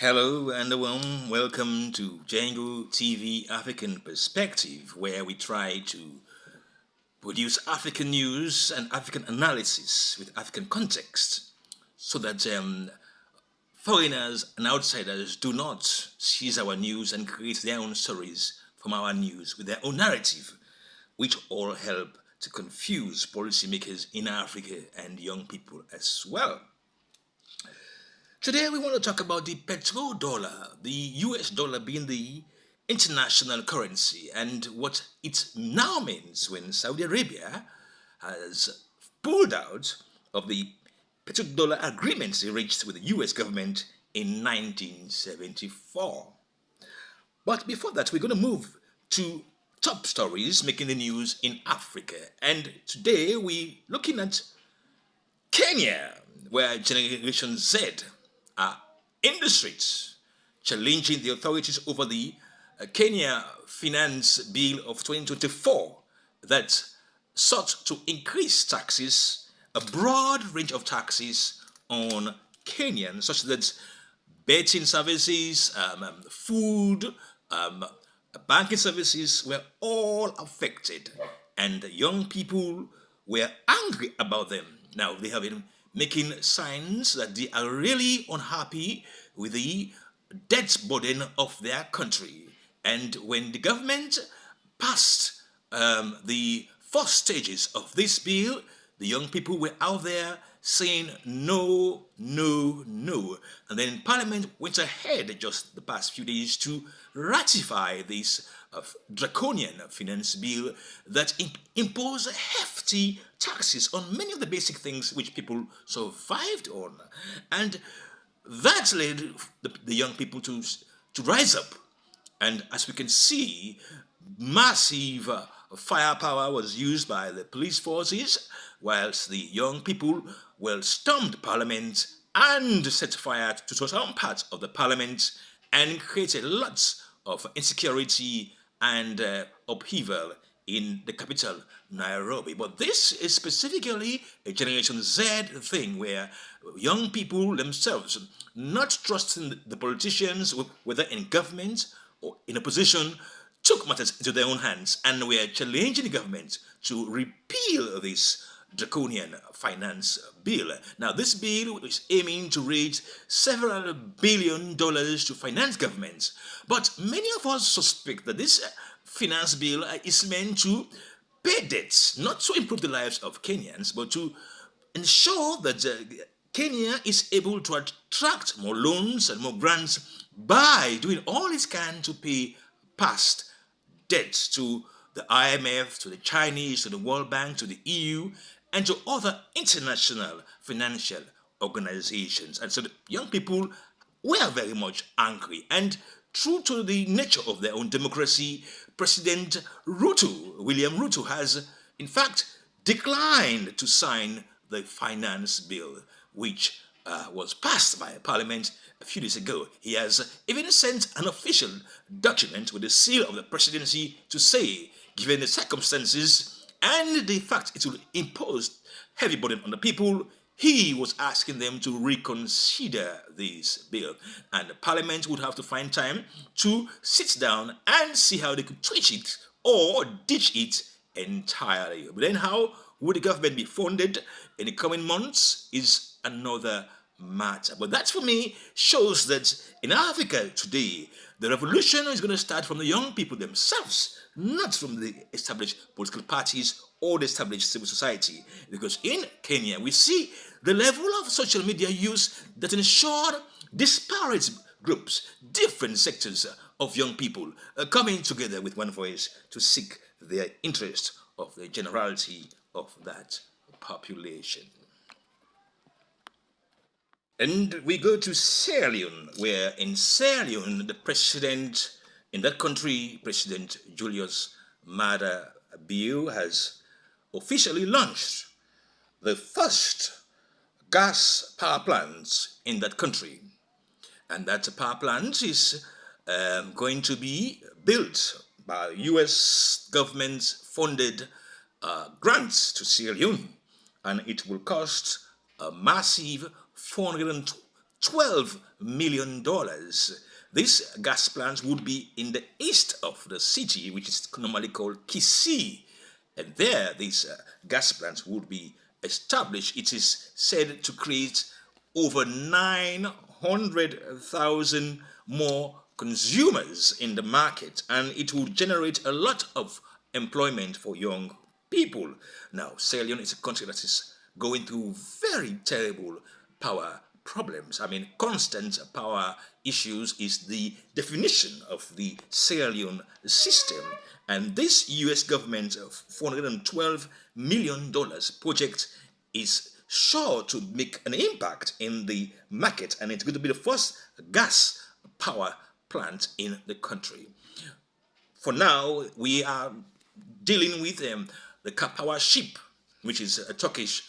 Hello and a warm welcome to Jengo TV African Perspective, where we try to produce African news and African analysis with African context so that foreigners and outsiders do not seize our news and create their own stories from our news with their own narrative, which all help to confuse policymakers in Africa and young people as well. Today we want to talk about the petrodollar, the US dollar being the international currency, and what it now means when Saudi Arabia has pulled out of the petrodollar agreements they reached with the US government in 1974. But before that, we're going to move to top stories making the news in Africa. And today we're looking at Kenya, where Generation Z are in the streets challenging the authorities over the Kenya Finance Bill of 2024 that sought to increase taxes, a broad range of taxes on Kenyans, such that betting services, food, banking services were all affected, and young people were angry about them. Now they have been making signs that they are really unhappy with the debt burden of their country. And when the government passed the first stages of this bill, the young people were out there saying no, no, no. And then Parliament went ahead just the past few days to ratify this draconian finance bill that imposed hefty taxes on many of the basic things which people survived on. And that led the young people to rise up. And as we can see, massive firepower was used by the police forces, whilst the young people stormed Parliament and set fire to some parts of the Parliament and created lots of insecurity and upheaval in the capital, Nairobi. But this is specifically a Generation Z thing where young people themselves, not trusting the politicians, whether in government or in opposition, took matters into their own hands and were challenging the government to repeal this draconian finance bill. Now, this bill is aiming to raise several $billions to finance governments, but many of us suspect that this finance bill is meant to pay debts, not to improve the lives of Kenyans, but to ensure that Kenya is able to attract more loans and more grants by doing all it can to pay past debts to the IMF, to the Chinese, to the World Bank, to the EU, and to other international financial organizations. And so the young people were very much angry. And true to the nature of their own democracy, President William Ruto, has in fact declined to sign the finance bill, which was passed by Parliament a few days ago. He has even sent an official document with the seal of the presidency to say, given the circumstances and the fact it will impose heavy burden on the people, he was asking them to reconsider this bill. And the Parliament would have to find time to sit down and see how they could tweak it or ditch it entirely. But then how would the government be funded in the coming months is another matter. But that, for me, shows that in Africa today, the revolution is going to start from the young people themselves, not from the established political parties or the established civil society. Because in Kenya, we see the level of social media use that ensured disparate groups, different sectors of young people coming together with one voice to seek their interest of the generality of that population. And we go to Sierra Leone, where in Sierra Leone, the president in that country, President Julius Maada Bio, has officially launched the first gas power plant in that country. And that power plant is going to be built by US government-funded grants to Sierra Leone. And it will cost a massive $12 million. This gas plant would be in the east of the city, which is normally called Kisii. And there, this gas plant would be established. It is said to create over 900,000 more consumers in the market, and it will generate a lot of employment for young people. Now, Sierra Leone is a country that is going through very terrible power problems. I mean, constant power issues is the definition of the Sierra Leone system. And this US government of $412 million project is sure to make an impact in the market, and it's going to be the first gas power plant in the country. For now, we are dealing with the power ship, which is a Turkish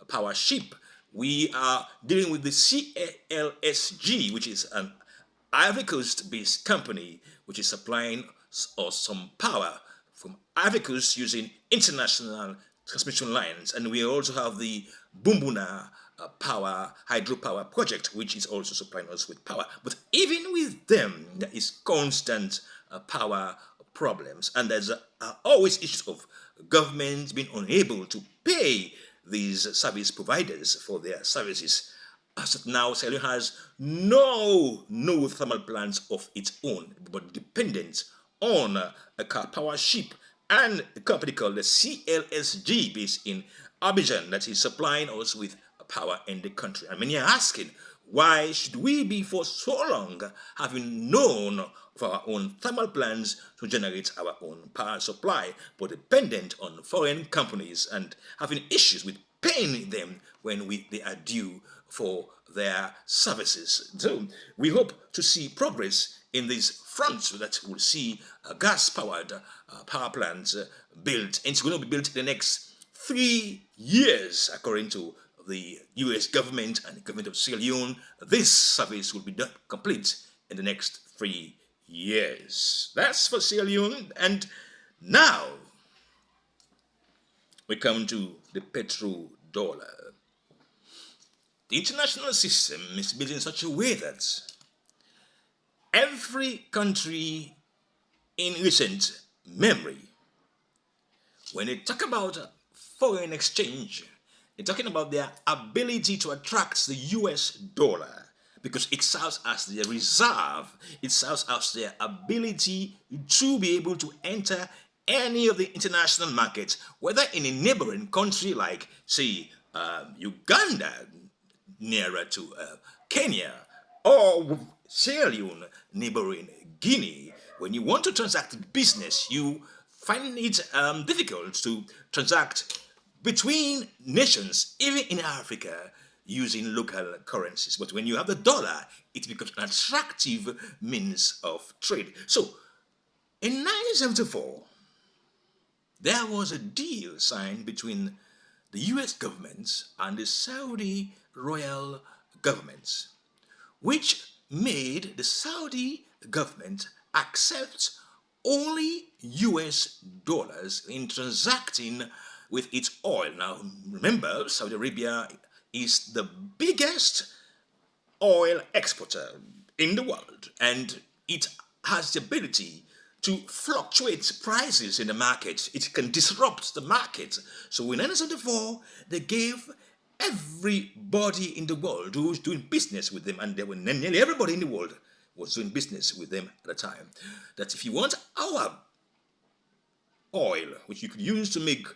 power ship. We are dealing with the CLSG, which is an Ivory Coast-based company, which is supplying us some power from Ivory Coast using international transmission lines. And we also have the Bumbuna hydropower project, which is also supplying us with power. But even with them, there is constant power problems, and there's always issues of government being unable to pay these service providers for their services. As of now, Sierra Leone has no thermal plants of its own, but dependent on a power ship and a company called the CLSG based in Abidjan that is supplying us with power in the country. And many are asking, why should we be for so long having known of our own thermal plants to generate our own power supply, but dependent on foreign companies and having issues with paying them when they are due for their services? So we hope to see progress in these fronts that will see gas-powered power plants built. And it's going to be built in the next 3 years, according to the US government and the government of Sierra Leone. This service will be done complete in the next 3 years. That's for Sierra Leone. And now we come to the petrodollar. The international system is built in such a way that every country in recent memory, when they talk about foreign exchange, they're talking about their ability to attract the US dollar, because it serves as their reserve. It serves as their ability to be able to enter any of the international markets, whether in a neighboring country like, say, Uganda, nearer to Kenya, or Sierra Leone, neighboring Guinea. When you want to transact business, you find it difficult to transact between nations, even in Africa, using local currencies. But when you have the dollar, it becomes an attractive means of trade. So, in 1974, there was a deal signed between the US government and the Saudi royal government, which made the Saudi government accept only US dollars in transacting with its oil. Now, remember, Saudi Arabia is the biggest oil exporter in the world, and it has the ability to fluctuate prices in the market. It can disrupt the market. So in 1974, they gave everybody in the world who was doing business with them, and there were nearly everybody in the world was doing business with them at the time, that if you want our oil, which you could use to make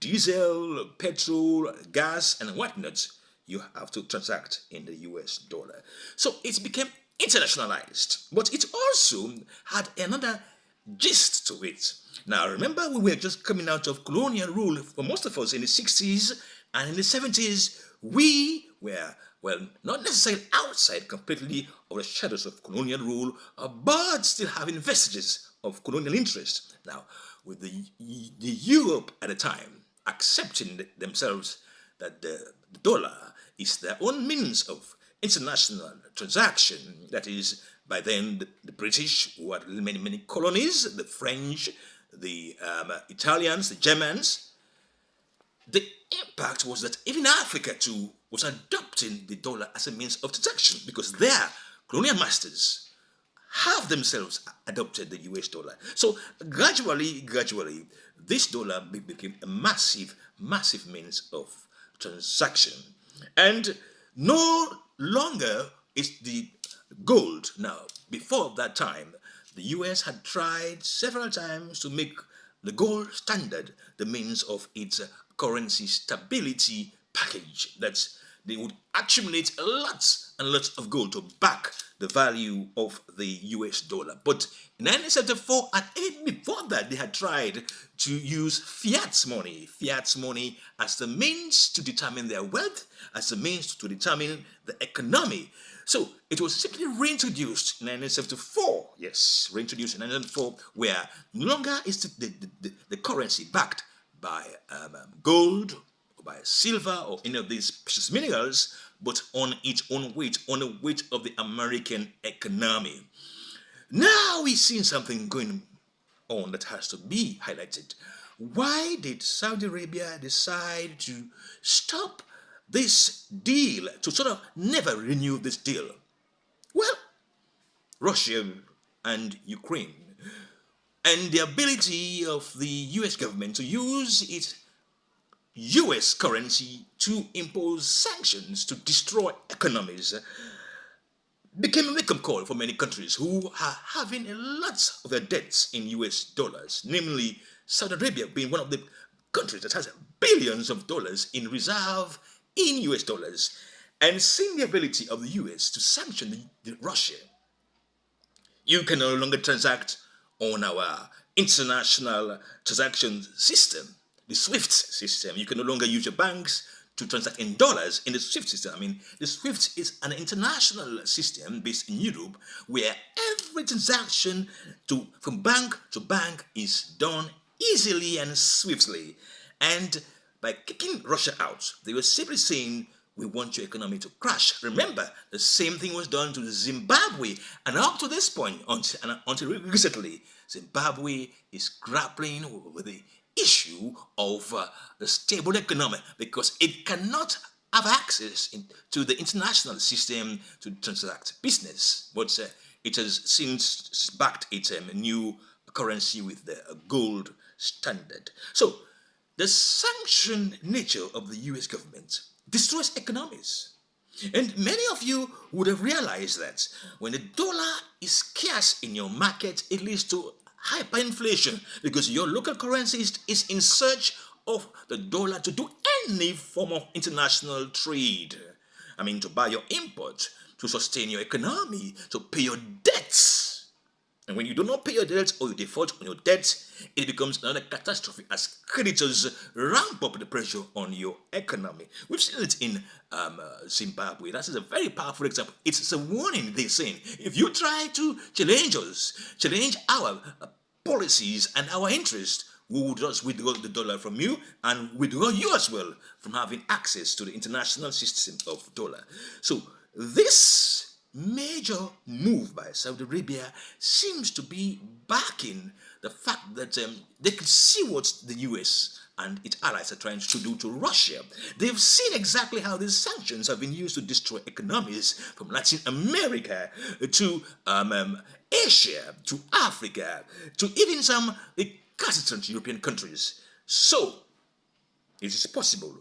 diesel, petrol, gas, and whatnot, you have to transact in the US dollar. So it became internationalized, but it also had another gist to it. Now, remember, we were just coming out of colonial rule for most of us in the 60s, and in the 70s, we were, well, not necessarily outside completely of the shadows of colonial rule, but still having vestiges of colonial interest. Now, with the Europe at the time accepting themselves that the dollar is their own means of international transaction, that is, by then the British, who had many colonies, the French, the Italians, the Germans, The impact was that even Africa too was adopting the dollar as a means of transaction because their colonial masters have themselves adopted the US dollar. So gradually, this dollar became a massive means of transaction. And no longer is the gold now. Before that time, the US had tried several times to make the gold standard the means of its currency stability package. That's they would accumulate lots and lots of gold to back the value of the US dollar. But in 1974 and even before that, they had tried to use fiat money as the means to determine their wealth, as the means to determine the economy. So it was simply reintroduced in 1974. Yes, reintroduced in 1974, where no longer is the currency backed by gold or by silver or any of these precious minerals, but on its own weight, on the weight of the American economy. Now we're seeing something going on that has to be highlighted. Why did Saudi Arabia decide to stop this deal, to sort of never renew this deal? Well, Russia and Ukraine, and the ability of the US government to use its US currency to impose sanctions to destroy economies became a wake-up call for many countries who are having lots of their debts in US dollars, namely Saudi Arabia being one of the countries that has billions of dollars in reserve in US dollars. And seeing the ability of the US to sanction Russia, you can no longer transact on our international transaction system, the SWIFT system. You can no longer use your banks to transact in dollars in the SWIFT system. I mean, the SWIFT is an international system based in Europe where every transaction from bank to bank is done easily and swiftly. And by kicking Russia out, they were simply saying, we want your economy to crash. Remember, the same thing was done to Zimbabwe. And up to this point, until recently, Zimbabwe is grappling with the issue of the stable economy because it cannot have access to the international system to transact business. But it has since backed its new currency with the gold standard. So the sanctioned nature of the US government destroys economies. And many of you would have realized that when the dollar is scarce in your market, it leads to hyperinflation because your local currency is in search of the dollar to do any form of international trade. I mean, to buy your import, to sustain your economy, to pay your debts. And when you do not pay your debts or you default on your debts, it becomes another catastrophe as creditors ramp up the pressure on your economy. We've seen it in Zimbabwe. That is a very powerful example. It's a warning they're saying. If you try to challenge us, challenge our policies and our interests, we will just withdraw the dollar from you and withdraw you as well from having access to the international system of dollar. So this major move by Saudi Arabia seems to be backing the fact that they can see what the US and its allies are trying to do to Russia. They've seen exactly how these sanctions have been used to destroy economies from Latin America to Asia, to Africa, to even some recalcitrant European countries. So, it is possible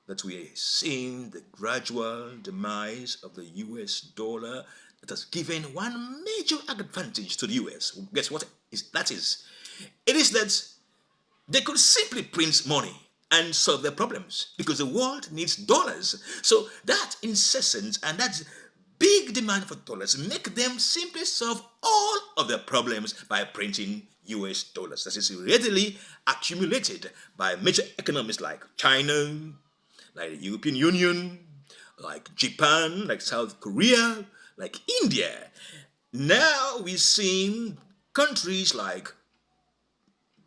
that we are seeing the gradual demise of the US dollar that has given one major advantage to the US. Guess what that is? It is that they could simply print money and solve their problems because the world needs dollars. So that incessant and that big demand for dollars make them simply solve all of their problems by printing US dollars. That is readily accumulated by major economies like China, like the European Union, like Japan, like South Korea, like India. Now we're seeing countries like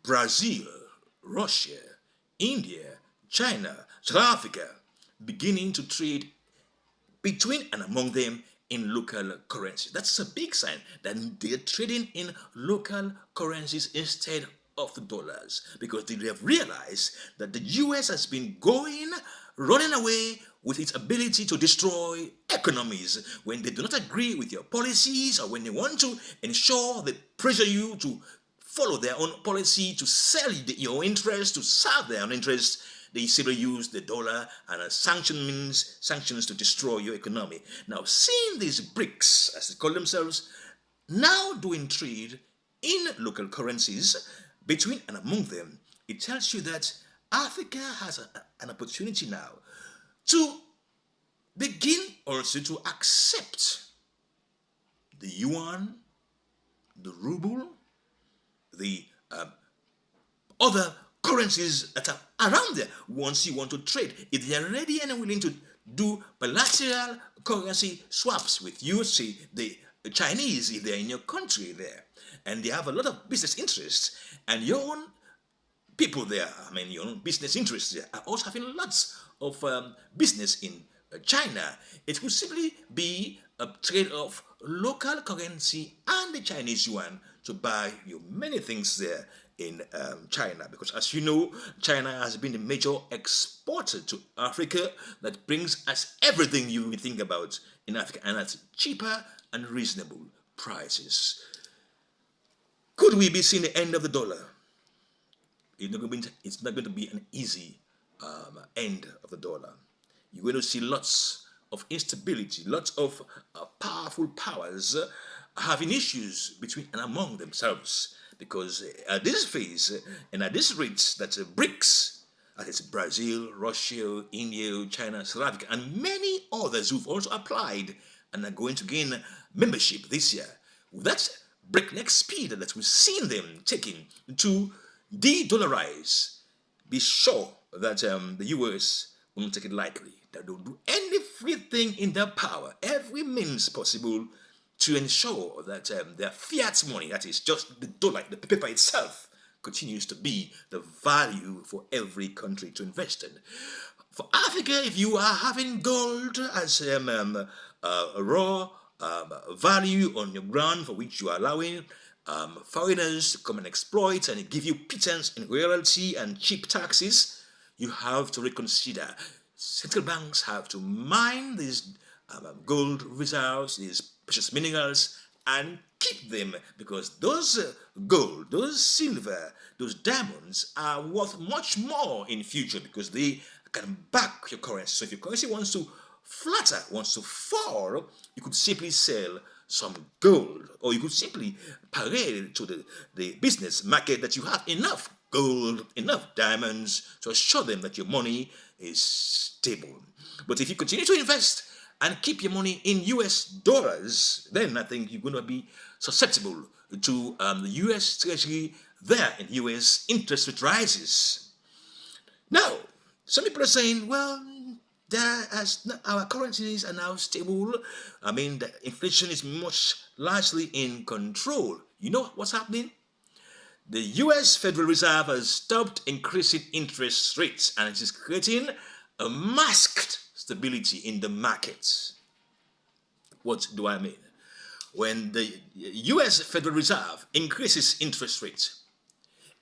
Brazil, Russia, India, China, South Africa beginning to trade between and among them in local currency. That's a big sign that they're trading in local currencies instead of the dollars because they have realized that the US has been running away with its ability to destroy economies when they do not agree with your policies or when they want to ensure they pressure you to follow their own policy, to sell your interest, to serve their own interest. They simply use the dollar and sanctions to destroy your economy. Now, seeing these BRICS, as they call themselves, now doing trade in local currencies between and among them, it tells you that Africa has an opportunity now to begin also to accept the yuan, the ruble, the other currencies that are around there once you want to trade. If they are ready and willing to do bilateral currency swaps with you, say the Chinese, if they're in your country there, and they have a lot of business interests, and your own people there, your own business interests there, are also having lots of business in China. It would simply be a trade of local currency and the Chinese yuan to buy you many things there in China, because as you know, China has been the major exporter to Africa that brings us everything you would think about in Africa, and at cheaper and reasonable prices. Could we be seeing the end of the dollar? It's not going to be an easy end of the dollar. You're going to see lots of instability, lots of powerful powers having issues between and among themselves. Because at this phase and at this rate that BRICS, that is Brazil, Russia, India, China, South Africa, and many others who've also applied and are going to gain membership this year, with that breakneck speed that we've seen them taking to de-dollarize, be sure that the US won't take it lightly. That they'll do everything in their power, every means possible, to ensure that their fiat money, that is just the dollar, the paper itself, continues to be the value for every country to invest in. For Africa, if you are having gold as a raw value on your ground for which you are allowing foreigners to come and exploit and give you pittance in royalty and cheap taxes, you have to reconsider. Central banks have to mine these gold reserves, these precious minerals, and keep them, because those gold, those silver, those diamonds are worth much more in future because they can back your currency. So if your currency wants to flatter, wants to fall, you could simply sell some gold, or you could simply parade to the business market that you have enough gold, enough diamonds to assure them that your money is stable. But if you continue to invest and keep your money in US dollars, then I think you're going to be susceptible to the US Treasury there in US interest rate rises. Now, some people are saying, well, our currencies are now stable. The inflation is much largely in control. You know what's happening? The US Federal Reserve has stopped increasing interest rates, and it is creating a masked stability in the markets. What do I mean? When the US Federal Reserve increases interest rates,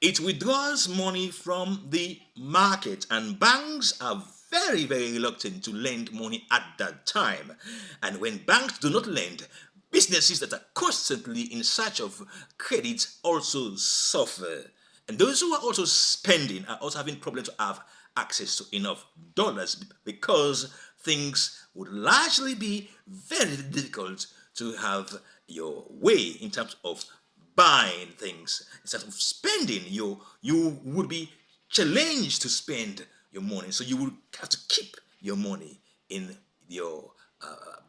it withdraws money from the market, and banks are very, very reluctant to lend money at that time. And when banks do not lend, businesses that are constantly in search of credit also suffer. And those who are also spending are also having problems to have access to enough dollars, because things would largely be very difficult to have your way in terms of buying things. Instead of spending, you would be challenged to spend your money. So you would have to keep your money in your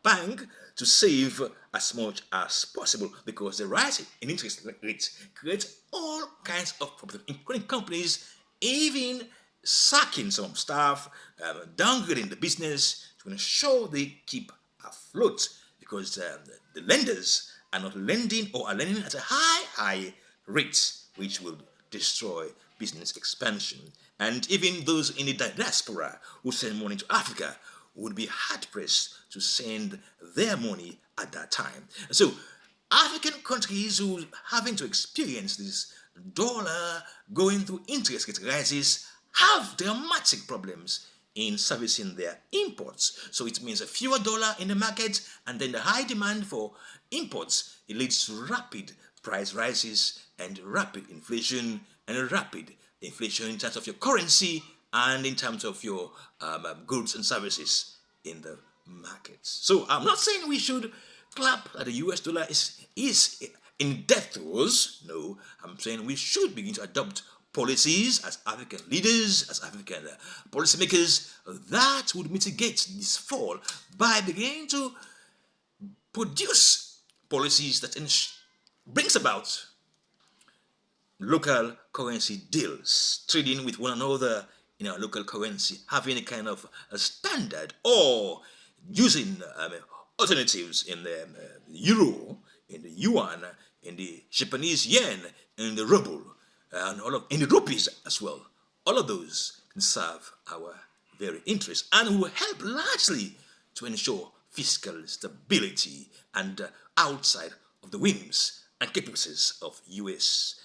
bank to save as much as possible, because the rise in interest rates creates all kinds of problems, including companies even sacking some staff, downgrading the business to ensure they keep afloat, because the lenders are not lending, or are lending at a high rate, which will destroy business expansion. And even those in the diaspora who send money to Africa would be hard-pressed to send their money at that time. So African countries who are having to experience this dollar going through interest rate rises have dramatic problems in servicing their imports. So it means a fewer dollar in the market, and then the high demand for imports, it leads to rapid price rises and rapid inflation in terms of your currency and in terms of your goods and services in the markets. So I'm not saying we should clap that the US dollar is in death throes. No, I'm saying we should begin to adopt policies as African leaders, as African policymakers that would mitigate this fall by beginning to produce policies that brings about local currency deals, trading with one another in our local currency, having a kind of a standard, or using alternatives in the euro, in the yuan, in the Japanese yen, in the ruble, and in the rupees as well. All of those can serve our very interests and will help largely to ensure fiscal stability and outside of the whims and caprices of U.S.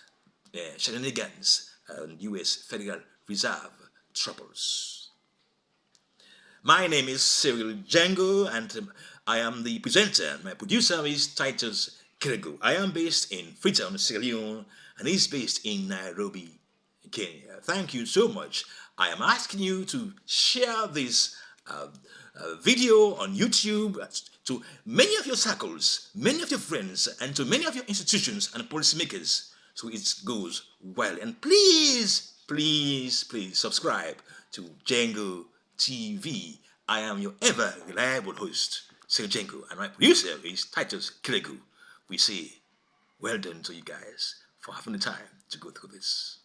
Shenanigans and U.S. Federal Reserve troubles. My name is Cyril Jengo, and I am the presenter. My producer is Titus Kirego. I am based in Freetown, Sierra Leone, and he's based in Nairobi, Kenya. Thank you so much. I am asking you to share this video on YouTube to many of your circles, many of your friends, and to many of your institutions and policymakers, so it goes well. And please, please, please subscribe to Jengo TV. I am your ever reliable host, Sir Jengo, and my producer is Titus Kiregu. We say well done to you guys for having the time to go through this.